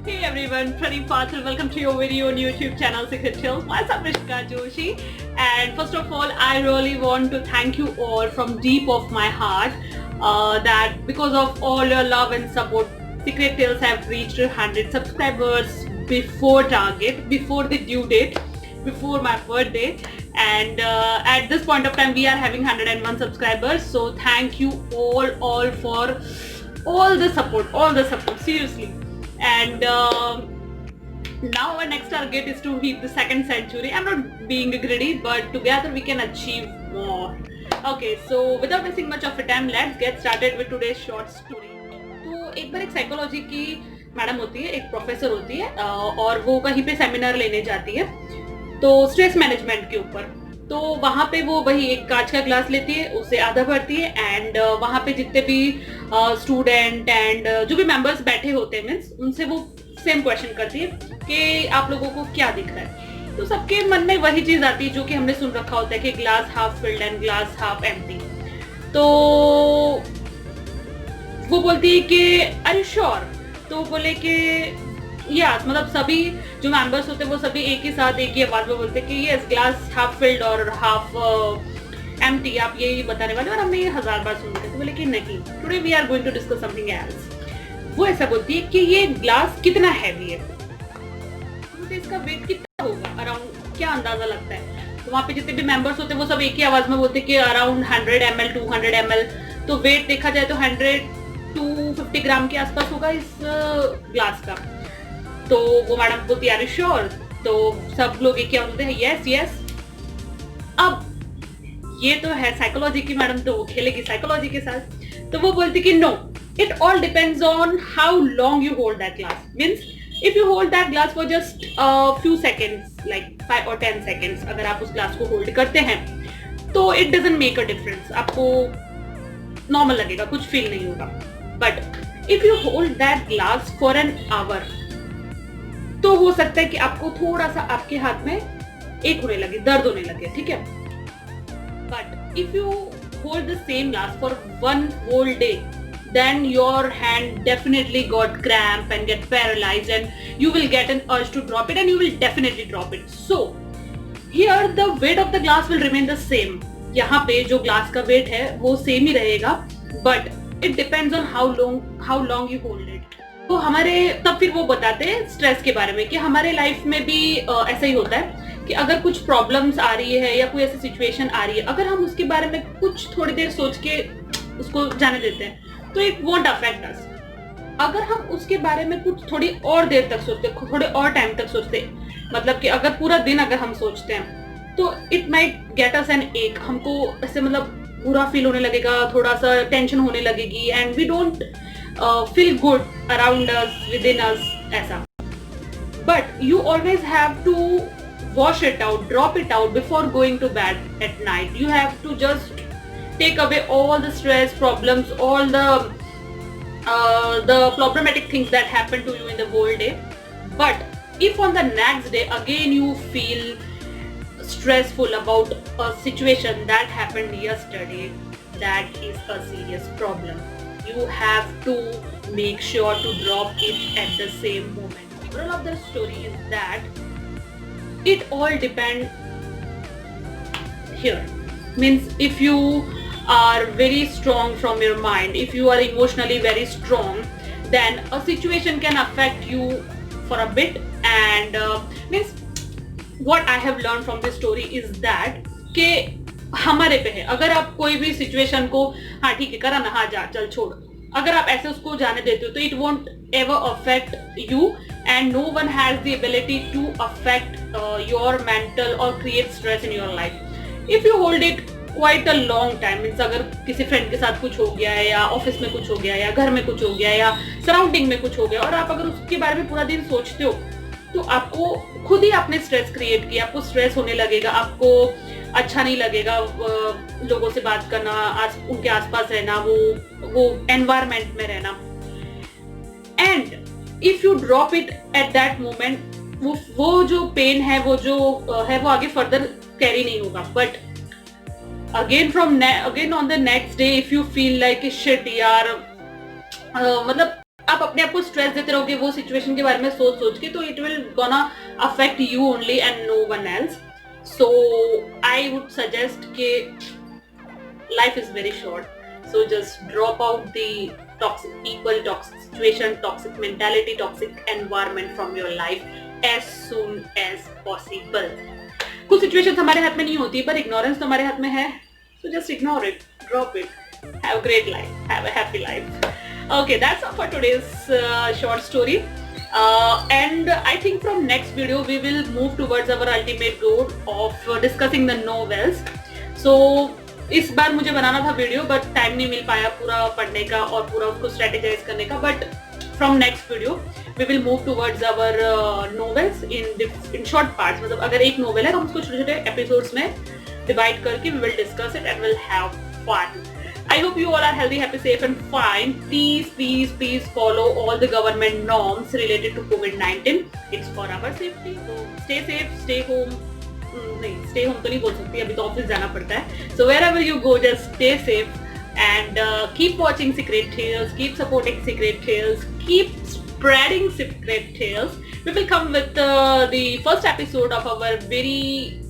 Hey everyone, Pradeep Patil. Welcome to your video on YouTube channel Secret Hills. Myself Rishika Joshi, and first of all, I really want to thank you all from deep of my heart that because of all your love and support, Secret Hills have reached 100 subscribers before target, before the due date, before my birthday, and at this point of time we are having 101 subscribers. So thank you all for all the support, seriously. And now our next target is to hit the second century. I'm not being greedy, but together we can achieve more. Okay, so without wasting much of a time, let's get started with today's short story. तो एक बार एक psychology की madam होती है, एक professor होती है और वो कहीं पे सेमिनार लेने जाती है तो स्ट्रेस मैनेजमेंट के ऊपर। तो वहाँ पे वो वही एक कांच का ग्लास लेती है, उसे आधा भरती है एंड वहाँ पे जितने भी स्टूडेंट एंड जो भी मेंबर्स बैठे होते हैं मीन्स उनसे वो सेम क्वेश्चन करती है कि आप लोगों को क्या दिख रहा है। तो सबके मन में वही चीज आती है जो कि हमने सुन रखा होता है कि glass half filled and glass half empty. तो वो बोलती है कि आर यू श्योर? तो बोले कि यस, मतलब सभी जो मेंबर्स होते हैं वो सभी एक ही साथ एक ही आवाज में बोलते हैं कि यस ग्लास हाफ फिल्ड और हाफ एम्प्टी, आप यही बताने वाले और हमने ये 1000 बार सुन रखे। तो बोले कि नहीं, today we are going to discuss something else. वो ऐसा बोलती है कि ये ग्लास कितना हैवी है, तो इसका वेट कितना होगा, अराउंड क्या अंदाजा लगता है। तो वहाँ पे जितने भी मेंबर्स होते हैं वो सब एक ही आवाज में बोलते हैं कि अराउंड 100 ml 200 ml। तो वेट देखा जाए तो 100 to 50 ग्राम के आसपास होगा इस ग्लास का। तो वो मैडम बोलती है आर यू श्योर? तो सब लोग एक ही बोलते हैं यस यस। अब ये तो है साइकोलॉजी की मैडम, तो वो खेलेगी साइकोलॉजी के साथ। तो वो बोलती कि no, it all depends on how long you hold that glass. Means if you hold that glass for just few seconds like 5 or 10 seconds, अगर आप उस ग्लास को होल्ड करते हैं तो it doesn't make a difference, आपको normal लगेगा, कुछ फील नहीं होगा। But if you hold that glass for an hour, तो हो सकता है कि आपको थोड़ा सा आपके हाथ में एक होने लगे, दर्द होने लगे, ठीक है। But if you hold the same glass for 1 whole day, then your hand definitely got cramp and get paralyzed and you will get an urge to drop it and you will definitely drop it. So here the weight of the glass will remain the same. यहाँ पे जो glass का wait है वो same ही रहेगा, but it depends on how long you hold it. तो हमारे तब फिर वो बताते हैं स्ट्रेस के बारे में कि हमारे लाइफ में भी ऐसा ही होता है कि अगर कुछ प्रॉब्लम्स आ रही है या कोई ऐसी सिचुएशन आ रही है, अगर हम उसके बारे में कुछ थोड़ी देर सोच के उसको जाने देते हैं तो इट वोंट अफेक्ट अस। अगर हम उसके बारे में कुछ थोड़ी और देर तक सोचते, थोड़े और टाइम तक सोचते, मतलब कि अगर पूरा दिन अगर हम सोचते हैं तो it might get us an एक, हमको ऐसे मतलब बुरा फील होने लगेगा, थोड़ा सा टेंशन होने लगेगी and we don't feel good around us, within us, ऐसा। But you always have to wash it out, drop it out before going to bed at night. You have to just take away all the stress, problems, all the problematic things that happen to you in the whole day. But if on the next day again you feel stressful about a situation that happened yesterday, that is a serious problem. You have to make sure to drop it at the same moment. The moral of the story is that it all depends here. Means if you are very strong from your mind, if you are emotionally very strong, then a situation can affect you for a bit. And means what I have learned from this story is that के हमारे पे है। अगर आप कोई भी situation को हाँ ठीक है करा ना, हाँ जा चल छोड़, अगर आप ऐसे उसको जाने देते हो तो it won't ever affect you and no one has the ability to affect your mental और create stress in your life. If you hold it quite a long time, means अगर किसी फ्रेंड के साथ कुछ हो गया है या ऑफिस में कुछ हो गया या घर में कुछ हो गया या सराउंडिंग में कुछ हो गया और आप अगर उसके बारे में पूरा दिन सोचते हो तो आपको खुद ही आपने स्ट्रेस क्रिएट किया, आपको स्ट्रेस होने लगेगा, आपको अच्छा नहीं लगेगा लोगों से बात करना, उनके आसपास रहना, वो एनवायरमेंट में रहना। And if you drop it at that moment, वो जो पेन है वो आगे फर्दर कैरी नहीं होगा। But again on the next day if you feel like shit यार, मतलब आप आप अपने आप को स्ट्रेस देते रहोगे वो सिचुएशन के बारे में सोच के, तो it will gonna affect you only and no one else. So I would suggest के life is very short, so just drop out the toxic people, toxic situation, toxic mentality, toxic environment from your life as soon as possible. कुछ situations हमारे हाथ में नहीं होती, पर ignorance तो हमारे हाथ में है, so just ignore it, drop it, have a great life, have a happy life. Okay, that's all for today's short story. And I think from next video we will move towards our ultimate goal of discussing the novels. So इस बार मुझे बनाना था video, but time नहीं मिल पाया पूरा पढ़ने का और पूरा उसको स्ट्रेटेजाइज करने का. But from next video we will move towards our novels in short parts. मतलब अगर एक नोवेल है तो हम उसको छोटे छोटे एपिसोड्स में डिवाइड करके we will discuss it and will have fun. I hope you all are healthy, happy, safe and fine. Please follow all the government norms related to COVID-19. It's for our safety. So stay safe, stay home. नहीं, stay home तो नहीं बोल सकती, अभी तो office जाना पड़ता है. So wherever you go, just stay safe and keep watching Secret Tales, keep supporting Secret Tales, keep spreading Secret Tales. We will come with the first episode of our very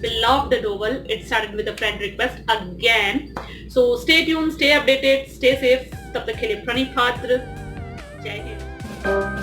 beloved novel. It started with a friend request again. So stay tuned, stay updated, stay safe. तब तक के लिए प्रणीत पात्र. जय हिंद.